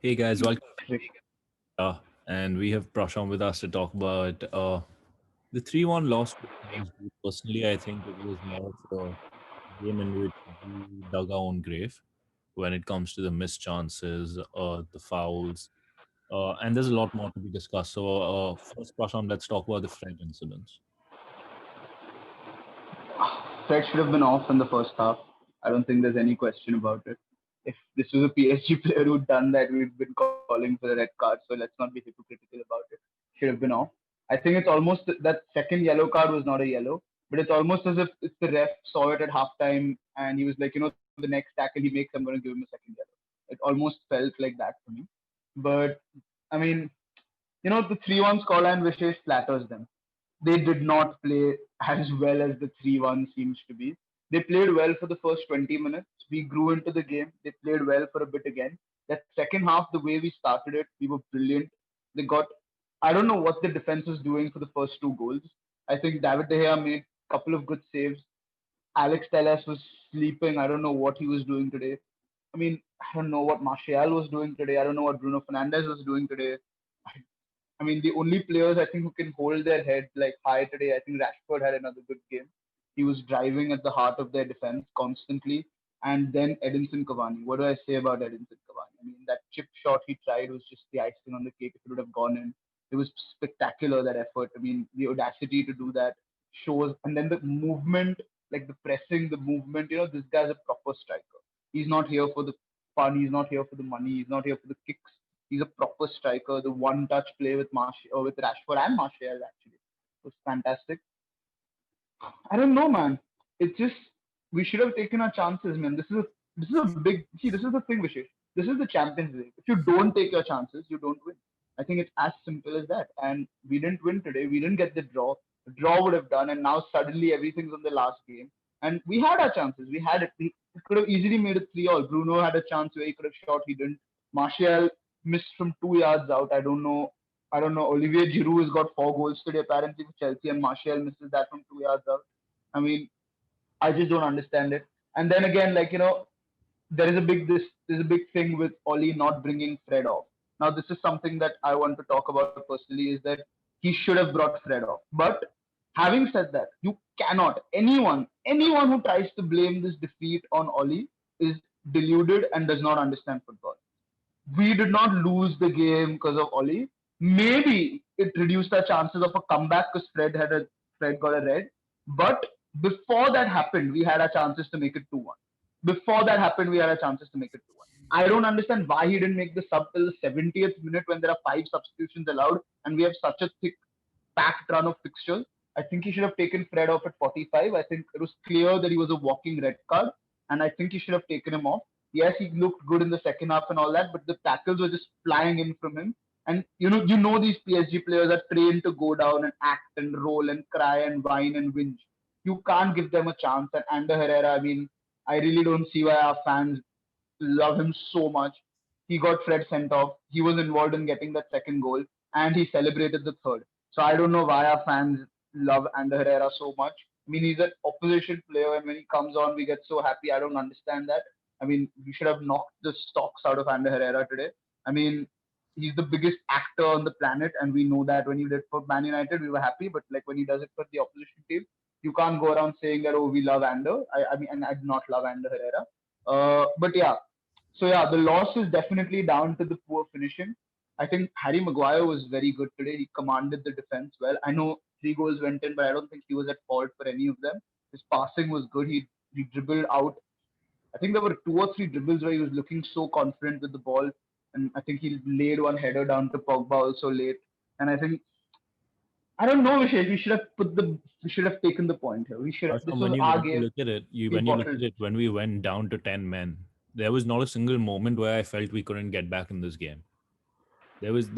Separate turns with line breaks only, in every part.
Hey guys, welcome.
Rick.
And we have Prashant with us to talk about the 3-1 loss to PSG. Personally, I think it was more of a game in which we dug our own grave when it comes to the missed chances, the fouls, and there's a lot more to be discussed. So, first, Prashant, let's talk about the Fred incidents.
Fred should have been off in the first half. I don't think there's any question about it. If this was a PSG player who'd done that, we'd been calling for the red card. So let's not be hypocritical about it. Should have been off. I think it's almost that second yellow card was not a yellow, but it's almost as if the ref saw it at halftime and he was like, the next tackle he makes, I'm going to give him a second yellow. It almost felt like that for me. But I mean, the 3-1 scoreline Vishesh flatters them. They did not play as well as the 3-1 seems to be. They played well for the first 20 minutes. We grew into the game. They played well for a bit again. That second half, the way we started it, we were brilliant. They got, I don't know what the defense was doing for the first two goals. I think David De Gea made a couple of good saves. Alex Telles was sleeping. I don't know what he was doing today. I mean, I don't know what Martial was doing today. I don't know what Bruno Fernandes was doing today. I mean, the only players I think who can hold their head like high today, I think Rashford had another good game. He was driving at the heart of their defense constantly. And then Edinson Cavani. What do I say about Edinson Cavani? I mean, that chip shot he tried was just the icing on the cake. If it would have gone in, it was spectacular, that effort. I mean, the audacity to do that shows. And then the movement, like the pressing, the movement, this guy's a proper striker. He's not here for the fun. He's not here for the money. He's not here for the kicks. He's a proper striker. The one-touch play with with Rashford and Martial actually was fantastic. I don't know, man. It's just we should have taken our chances, man. This is a big see. This is the thing, Vishesh. This is the Champions League. If you don't take your chances, you don't win. I think it's as simple as that. And we didn't win today. We didn't get the draw. The draw would have done, and now suddenly everything's on the last game. And we had our chances. We had it. We could have easily made it 3-all. Bruno had a chance where he could have shot. He didn't. Martial missed from 2 yards out. I don't know. I don't know. Olivier Giroud has got 4 goals today apparently for Chelsea, and Martial misses that from 2 yards out. I mean, I just don't understand it. And then again, there's a big thing with Oli not bringing Fred off. Now, this is something that I want to talk about personally is that he should have brought Fred off. But having said that, you cannot anyone who tries to blame this defeat on Oli is deluded and does not understand football. We did not lose the game because of Oli. Maybe it reduced our chances of a comeback because Fred got a red. But before that happened, we had our chances to make it 2-1. Before that happened, we had our chances to make it 2-1. I don't understand why he didn't make the sub till the 70th minute when there are 5 substitutions allowed and we have such a thick packed run of fixtures. I think he should have taken Fred off at 45. I think it was clear that he was a walking red card, and I think he should have taken him off. Yes, he looked good in the second half and all that, but the tackles were just flying in from him. And these PSG players are trained to go down and act and roll and cry and whine and whinge. You can't give them a chance. And Ander Herrera, I mean, I really don't see why our fans love him so much. He got Fred sent off. He was involved in getting that second goal, and he celebrated the third. So I don't know why our fans love Ander Herrera so much. I mean, he's an opposition player, and when he comes on, we get so happy. I don't understand that. I mean, we should have knocked the stocks out of Ander Herrera today. I mean, he's the biggest actor on the planet, and we know that when he did for Man United, we were happy. But like when he does it for the opposition team, you can't go around saying that, oh, we love Ander. I mean, and I do not love Ander Herrera. But yeah, so yeah, the loss is definitely down to the poor finishing. I think Harry Maguire was very good today. He commanded the defense well. I know 3 goals went in, but I don't think he was at fault for any of them. His passing was good. He dribbled out. I think there were 2 or 3 dribbles where he was looking so confident with the ball, and I think he laid one header down to Pogba also late. And I think I don't know, Vishesh. We should have taken the point here. We should. This
Prashant,
was our
when you
game.
look at it,
We bottled.
when we went down to 10 men, there was not a single moment where I felt we couldn't get back in this game. There was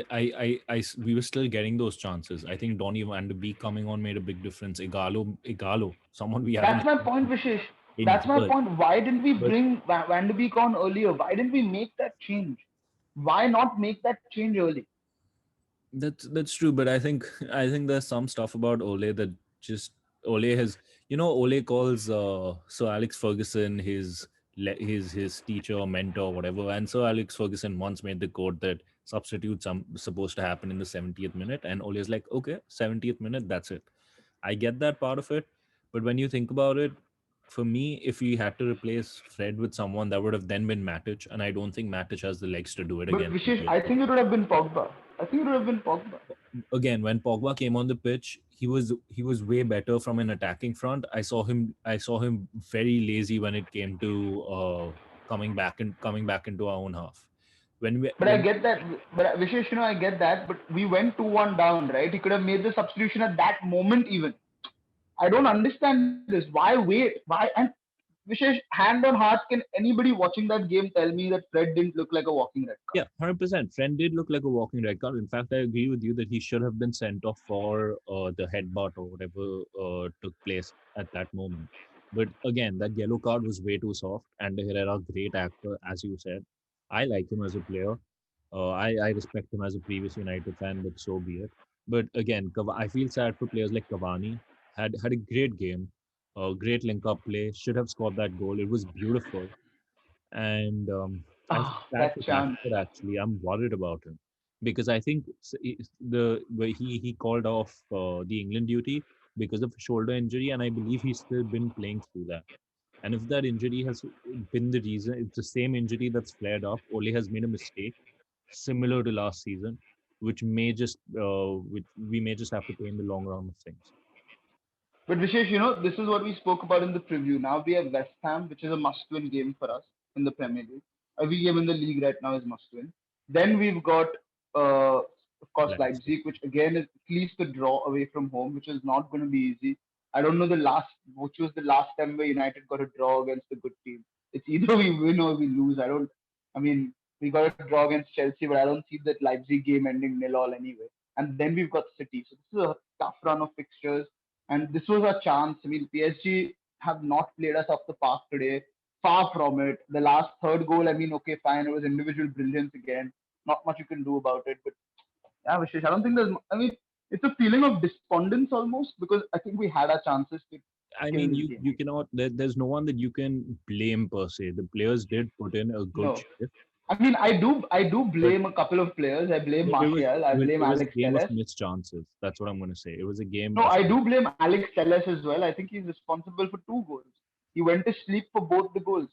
we were still getting those chances. I think Donny van de Beek coming on made a big difference. Igalo, someone we haven't
That's my
seen
point, Vishesh.
in
That's my
years.
point. Why didn't we
But
bring Van de Beek on earlier? Why didn't we make that change? Why not make that change early?
that's true. But I think there's some stuff about Ole just Ole has Ole calls Sir Alex Ferguson his his teacher, mentor, whatever. And Sir Alex Ferguson once made the quote that substitutes are supposed to happen in the 70th minute, and Ole's like, okay, 70th minute, that's it. I get that part of it, but when you think about it, for me, if we had to replace Fred with someone, that would have then been Matic, and I don't think Matic has the legs to do it
But
against the
Vishesh, I
PSG.
think it would have been Pogba. I think it would have been Pogba.
Again, when Pogba came on the pitch, he was way better from an attacking front. I saw him very lazy when it came to coming back into our own half. When we
But I
when
get that. But Vishesh, I get that. But we went 2-1 down, right? He could have made the substitution at that moment even. I don't understand this. Why wait? Why? And Vishesh, hand on heart, can anybody watching that game tell me that Fred didn't look like a walking red card?
Yeah, 100%. Friend did look like a walking red card. In fact, I agree with you that he should have been sent off for the headbutt or whatever took place at that moment. But again, that yellow card was way too soft. And Herrera, great actor, as you said. I like him as a player. I respect him as a previous United fan, but so be it. But again, I feel sad for players like Cavani. Had a great game, great link up play. Should have scored that goal. It was beautiful, and I feel
Ah,
sad
that
for
chance.
Rashford. Actually, I'm worried about him because I think the way he called off the England duty because of a shoulder injury, and I believe he's still been playing through that. And if that injury has been the reason, it's the same injury that's flared up. Ole has made a mistake similar to last season, which we may just have to pay in the long run of things.
But Vishesh, this is what we spoke about in the preview. Now we have West Ham, which is a must-win game for us in the Premier League. Every game in the league right now is must-win. Then we've got, of course,
Leipzig.
Leipzig, which again is at least a draw away from home, which is not going to be easy. I don't know which was the last time where United got a draw against a good team. It's either we win or we lose. I mean, we got a draw against Chelsea, but I don't see that Leipzig game ending 0-0 anyway. And then we've got City. So this is a tough run of fixtures, and this was our chance. I mean, PSG have not played us off the park today. Far from it. The last third goal, I mean, okay, fine, it was individual brilliance again. Not much you can do about it. But yeah, Vishesh, I don't think there's. I mean, it's a feeling of despondence almost, because I think we had our chances to
I
kill
mean,
this
you
game.
you cannot. There's no one that you can blame per se. The players did put in a good
No,
shift,
I mean, I do
but
blame a couple of players. I blame
it was
Martial. I
it was
blame
it was a
Alex
game of
Telles.
missed chances. That's what I'm going to say. It was a game
No,
of.
I do blame Alex Telles as well. I think he's responsible for two goals. He went to sleep for both the goals.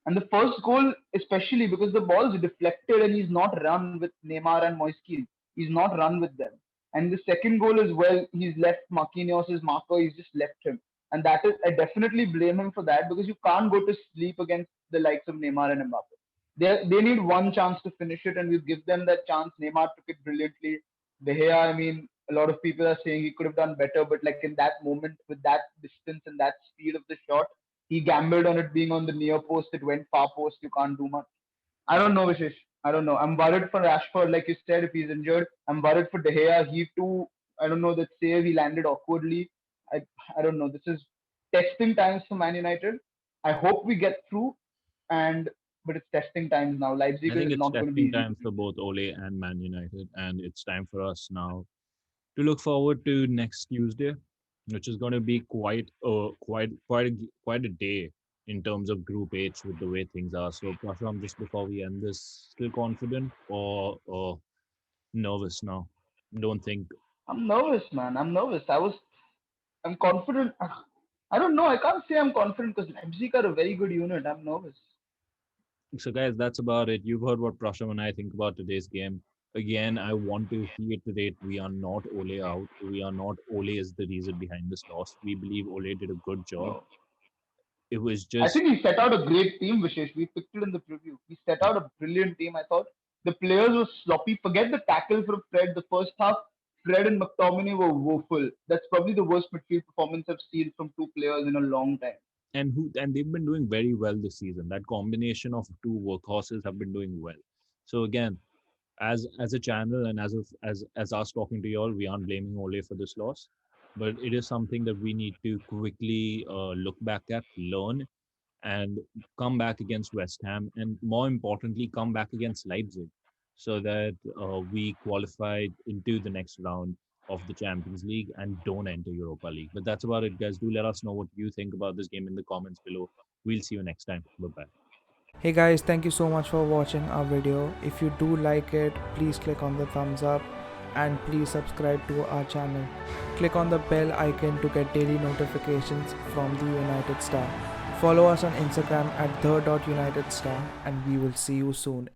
And the first goal, especially because the ball's deflected and he's not run with Neymar and Moiskin. He's not run with them. And the second goal as well, he's left Marquinhos' marker, he's just left him. And that is, I definitely blame him for that, because you can't go to sleep against the likes of Neymar and Mbappe. They need one chance to finish it, and we give them that chance. Neymar took it brilliantly. De Gea, I mean, a lot of people are saying he could have done better, but like in that moment, with that distance and that speed of the shot, he gambled on it being on the near post. It went far post. You can't do much. I don't know, Vishesh. I don't know. I'm worried for Rashford, like you said, if he's injured. I'm worried for De Gea. He too, I don't know, that save, he landed awkwardly. I, I don't know. This is testing times for Man United. I hope we get through, and but it's testing times now.
I
Leipzig
think
is
it's
not going to be
testing
easy to
times
beat.
for both Ole and Man United, and it's time for us now to look forward to next Tuesday, which is going to be quite a day in terms of Group H with the way things are. So, Prasham, just before we end this, still confident or nervous now? Don't think.
I'm nervous, man. I'm nervous. I'm confident. I don't know. I can't say I'm confident because Leipzig are a very good unit. I'm nervous.
So, guys, that's about it. You've heard what Prasham and I think about today's game. Again, I want to reiterate we are not Ole out. We are not Ole is the reason behind this loss. We believe Ole did a good job.
No.
It was
I
just,
think he set out a great team, Vishesh. We picked it in the preview. He set
yeah.
out a brilliant team. I thought the players were sloppy. Forget the tackle from Fred. The first half, Fred and McTominay were woeful. That's probably the worst midfield performance I've seen from two players in a long time.
And they've been doing very well this season. That combination of two workhorses have been doing well. So again, as a channel and as us talking to you all, we aren't blaming Ole for this loss, but it is something that we need to quickly look back at, learn, and come back against West Ham, and more importantly, come back against Leipzig, so that we qualify into the next round of the Champions League and don't enter Europa League. But that's about it, guys. Do let us know what you think about this game in the comments below. We'll see you next time. Bye bye.
Hey guys, thank you so much for watching our video. If you do like it, please click on the thumbs up and please subscribe to our channel. Click on the bell icon to get daily notifications from the United Star. Follow us on Instagram at the.unitedstar and we will see you soon.